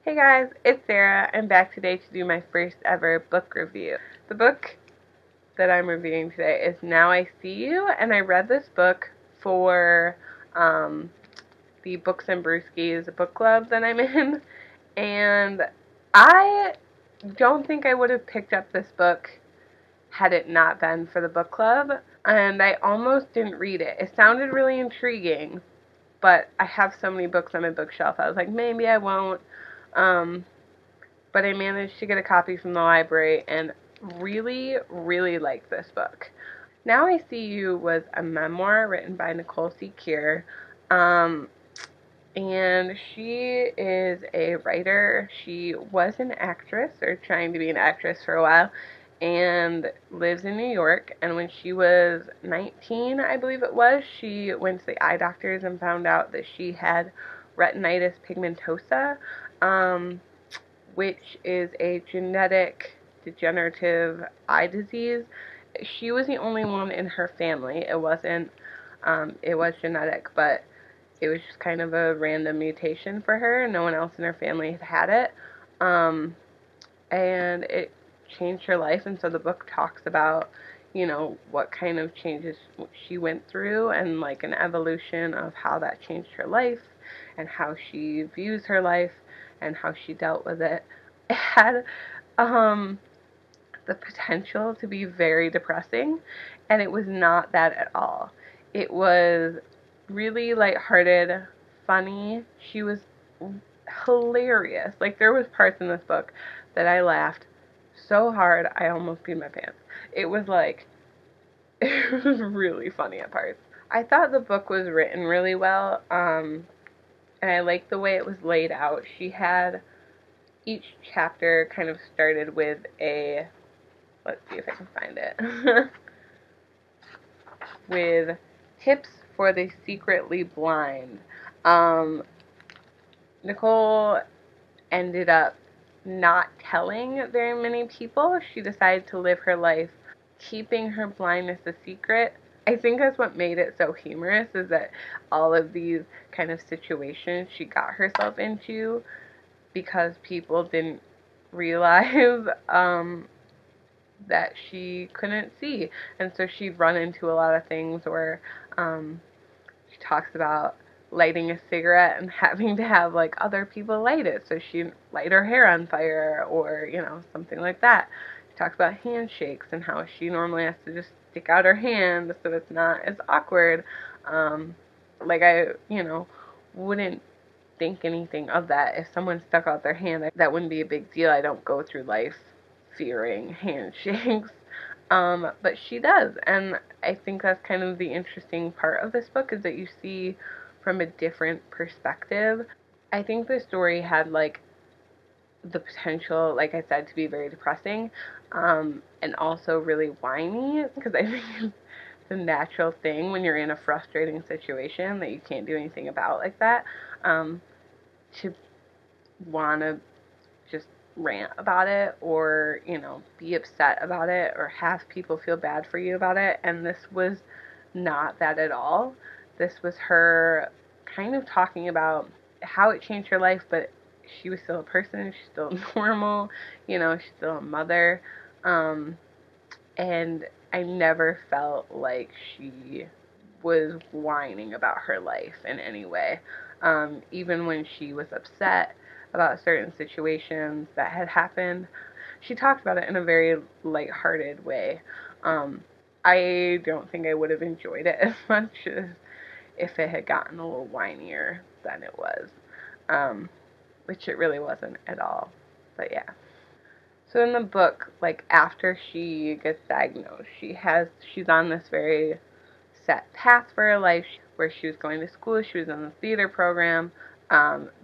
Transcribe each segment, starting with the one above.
Hey guys, it's Sarah. I'm back today to do my first ever book review. The book that I'm reviewing today is Now I See You, and I read this book for um, the Books and Brewskis book club that I'm in, and I don't think I would have picked up this book had it not been for the book club, and I almost didn't read it. It sounded really intriguing, but I have so many books on my bookshelf. I was like, maybe I won't. Um, but I managed to get a copy from the library and really, really like this book. Now I See You was a memoir written by Nicole C. Kear, um, and she is a writer. She was an actress, or trying to be an actress for a while, and lives in New York. And when she was 19, I believe it was, she went to the eye doctors and found out that she had retinitis pigmentosa, which is a genetic degenerative eye disease. She was the only one in her family. It wasn't, it was genetic, but it was just kind of a random mutation for her. No one else in her family had it. Um, and it changed her life. And so the book talks about, what kind of changes she went through and like an evolution of how that changed her life and how she views her life and how she dealt with it. It had um, the potential to be very depressing, and it was not that at all. It was really lighthearted, funny. She was hilarious. Like, there was parts in this book that I laughed so hard I almost peed my pants. It was like, it was really funny at parts. I thought the book was written really well, and I liked the way it was laid out. She had each chapter kind of started with a, let's see if I can find it, with tips for the secretly blind. Um, Nicole ended up not telling very many people. She decided to live her life keeping her blindness a secret. I think that's what made it so humorous, is that all of these kind of situations she got herself into because people didn't realize that she couldn't see. And so she'd run into a lot of things where she talks about lighting a cigarette and having to have like other people light it. So she'd light her hair on fire, or, something like that. She talks about handshakes and how she normally has to just stick out her hand so it's not as awkward. Like I, wouldn't think anything of that. If someone stuck out their hand, that wouldn't be a big deal. I don't go through life fearing handshakes. But she does, and I think that's kind of the interesting part of this book, is that you see from a different perspective. I think the story had like the potential, like I said, to be very depressing, and also really whiny, because I think it's the natural thing when you're in a frustrating situation that you can't do anything about like that, to want to just rant about it, or, be upset about it, or have people feel bad for you about it. And this was not that at all. This was her kind of talking about how it changed her life, but she was still a person, she's still normal, she's still a mother. And I never felt like she was whining about her life in any way. Even when she was upset about certain situations that had happened, she talked about it in a very lighthearted way. I don't think I would have enjoyed it as much as if it had gotten a little whinier than it was, which it really wasn't at all. But yeah. So in the book, like after she gets diagnosed, she's on this very set path for her life where she was going to school. She was in the theater program,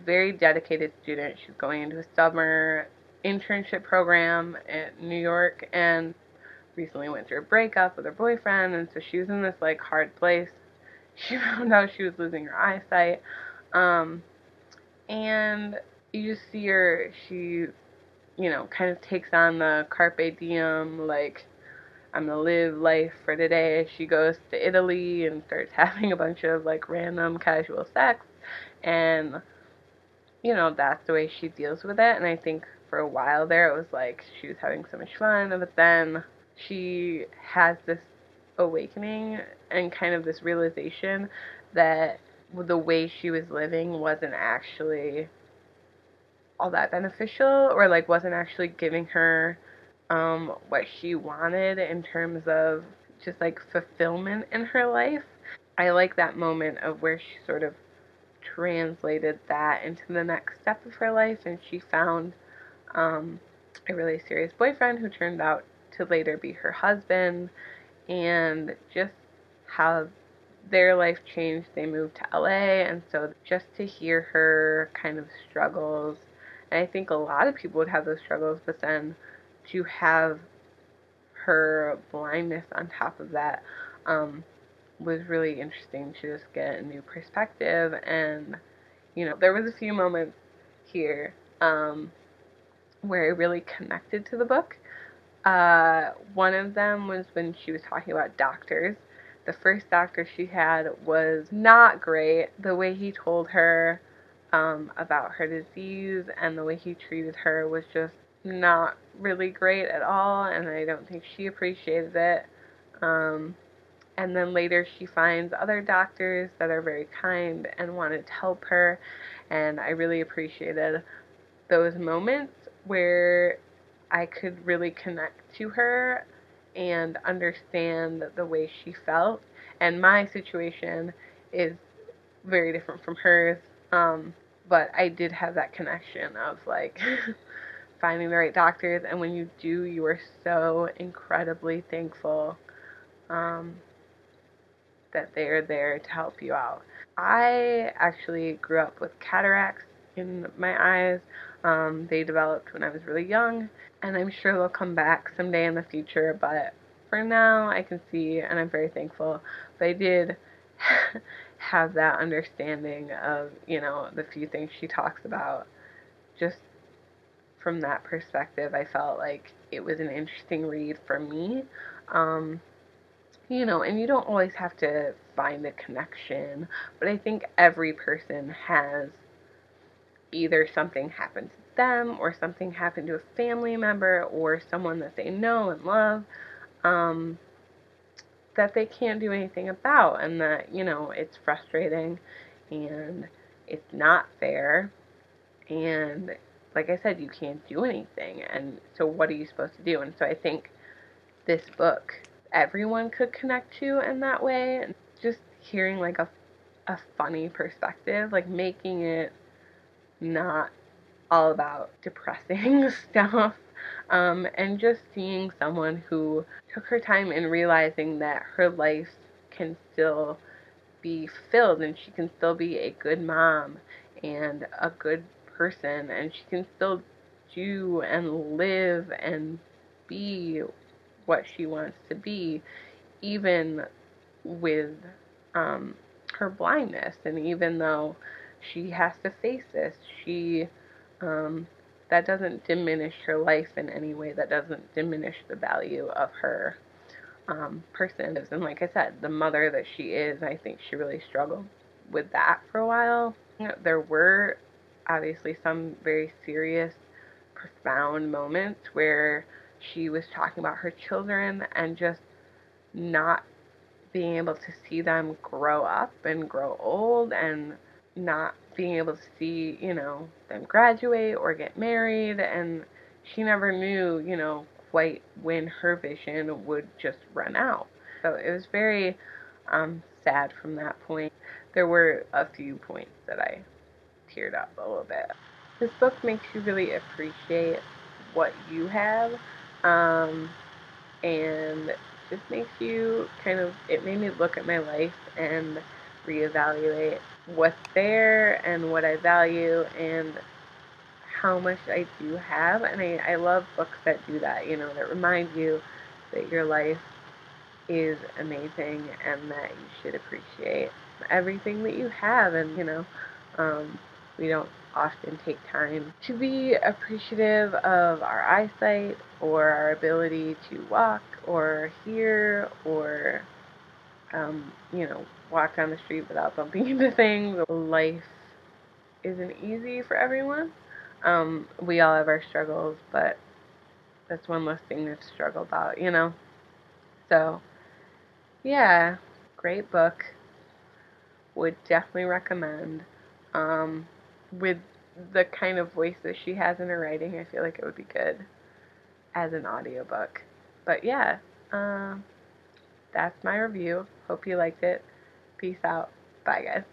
very dedicated student. She's going into a summer internship program in New York, and recently went through a breakup with her boyfriend, and so she was in this like hard place. She found out she was losing her eyesight, and you just see her, she, kind of takes on the carpe diem, like, I'm gonna live life for today. She goes to Italy and starts having a bunch of like random casual sex, and that's the way she deals with it. And I think for a while there, it was like she was having so much fun, but then she has this awakening and kind of this realization that the way she was living wasn't actually all that beneficial, or like wasn't actually giving her what she wanted in terms of just like fulfillment in her life. I like that moment of where she sort of translated that into the next step of her life, and she found um, a really serious boyfriend who turned out to later be her husband, and just how their life changed. They moved to LA, and so just to hear her kind of struggles, and I think a lot of people would have those struggles, but then to have her blindness on top of that was really interesting to just get a new perspective. And there was a few moments here where I really connected to the book. One of them was when she was talking about doctors. The first doctor she had was not great. The way he told her about her disease and the way he treated her was just not really great at all, and I don't think she appreciated it. Um, and then later she finds other doctors that are very kind and wanted to help her, and I really appreciated those moments where I could really connect to her and understand the way she felt. And my situation is very different from hers. But I did have that connection of like finding the right doctors, and when you do, you are so incredibly thankful um, that they are there to help you out. I actually grew up with cataracts in my eyes. They developed when I was really young, and I'm sure they'll come back someday in the future, but for now I can see, and I'm very thankful. But I did have that understanding of, the few things she talks about. Just from that perspective, I felt like it was an interesting read for me. Um, and you don't always have to find a connection, but I think every person has either something happen to them or something happen to a family member or someone that they know and love, um, that they can't do anything about, and that, it's frustrating and it's not fair, and like I said, you can't do anything, and so what are you supposed to do? And so I think this book everyone could connect to in that way, and just hearing like a funny perspective, like making it not all about depressing stuff, and just seeing someone who took her time in realizing that her life can still be fulfilled, and she can still be a good mom and a good person, and she can still do and live and be what she wants to be, even with um, her blindness. And even though she has to face this, she um, that doesn't diminish her life in any way. That doesn't diminish the value of her person. And like I said, the mother that she is, I think she really struggled with that for a while. There were obviously some very serious, profound moments where she was talking about her children and just not being able to see them grow up and grow old, and not being able to see, them graduate or get married, and she never knew, quite when her vision would just run out. So it was very sad from that point. There were a few points that I teared up a little bit. This book makes you really appreciate what you have, um, and just makes you it made me look at my life and reevaluate what's there and what I value and how much I do have. And I love books that do that, that remind you that your life is amazing and that you should appreciate everything that you have. And, we don't often take time to be appreciative of our eyesight or our ability to walk or hear or, walk down the street without bumping into things. Life isn't easy for everyone. We all have our struggles, but that's one less thing to struggle about, you know? So, yeah, great book. Would definitely recommend. With the kind of voice that she has in her writing, I feel like it would be good as an audiobook. But yeah, that's my review. Hope you liked it. Peace out. Bye, guys.